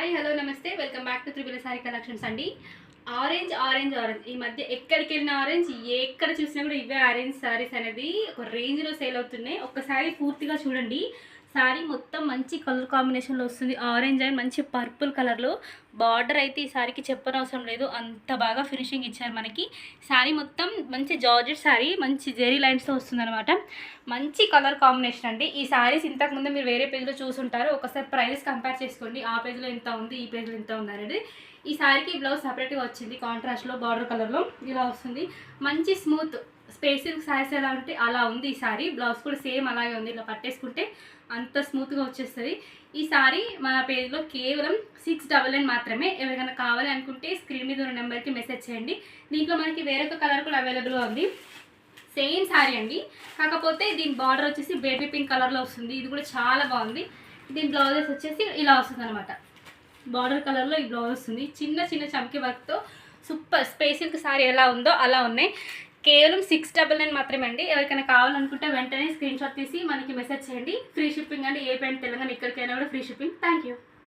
Hi hello నమస్తే welcome back to triple sorry collections అండి. Orange orange orange ఈ మధ్య ఎక్కడికి వెళ్ళిన ఆరెంజ్, ఎక్కడ చూసినా కూడా ఇవే ఆరెంజ్ సారీస్ అనేది ఒక రేంజ్లో సేల్ అవుతున్నాయి. ఒక్కసారి పూర్తిగా చూడండి. సారీ మొత్తం మంచి కలర్ కాంబినేషన్లో వస్తుంది. ఆరెంజ్ అండ్ మంచి పర్పుల్ కలర్లో బార్డర్ అయితే ఈ సారీకి చెప్పనవసరం లేదు, అంత బాగా ఫినిషింగ్ ఇచ్చారు మనకి. సారీ మొత్తం మంచి జార్జెట్ సారీ, మంచి జెరీ లైన్స్తో వస్తుంది అనమాట. మంచి కలర్ కాంబినేషన్ అండి. ఈ సారీస్ ఇంతకుముందు మీరు వేరే పేజ్లో చూసుంటారు, ఒకసారి ప్రైస్ కంపేర్ చేసుకోండి. ఆ పేజ్లో ఎంత ఉంది, ఈ పేజ్లో ఎంత ఉంది అనేది. ఈ సారీకి బ్లౌజ్ సపరేట్గా వచ్చింది, కాంట్రాస్ట్లో బార్డర్ కలర్లో ఇలా వస్తుంది. మంచి స్మూత్ స్పేసిల్ సారీస్ ఎలా ఉంటే అలా ఉంది ఈ సారీ. బ్లౌజ్ కూడా సేమ్ అలాగే ఉంది, ఇలా పట్టేసుకుంటే అంత స్మూత్గా వచ్చేస్తుంది. ఈ సారీ మన పేజ్లో కేవలం 699 మాత్రమే. ఎవరికైనా కావాలి అనుకుంటే స్క్రీన్ మీద ఉన్న నెంబర్కి మెసేజ్ చేయండి. దీంట్లో మనకి వేరొక కలర్ కూడా అవైలబుల్గా ఉంది. సేమ్ సారీ అండి, కాకపోతే దీని బార్డర్ వచ్చేసి బేబీ పింక్ కలర్లో వస్తుంది. ఇది కూడా చాలా బాగుంది. దీని బ్లౌజెస్ వచ్చేసి ఇలా వస్తుంది అనమాట. బార్డర్ కలర్లో ఈ బ్లౌజ్ వస్తుంది. చిన్న చిన్న చమ్కీ వర్క్తో సూపర్ స్పేసిల్కి సారీ ఎలా ఉందో అలా ఉన్నాయి. కేవలం 699 మాత్రమే అండి. ఎవరికైనా కావాలనుకుంటే వెంటనే స్క్రీన్ షాట్ తీసి మనకి మెసేజ్ చేయండి. ఫ్రీ షిప్పింగ్ అండి, ఏ పెయింట్ తెలంగాణ ఎక్కడికైనా కూడా ఫ్రీ షిప్పింగ్. Thank you.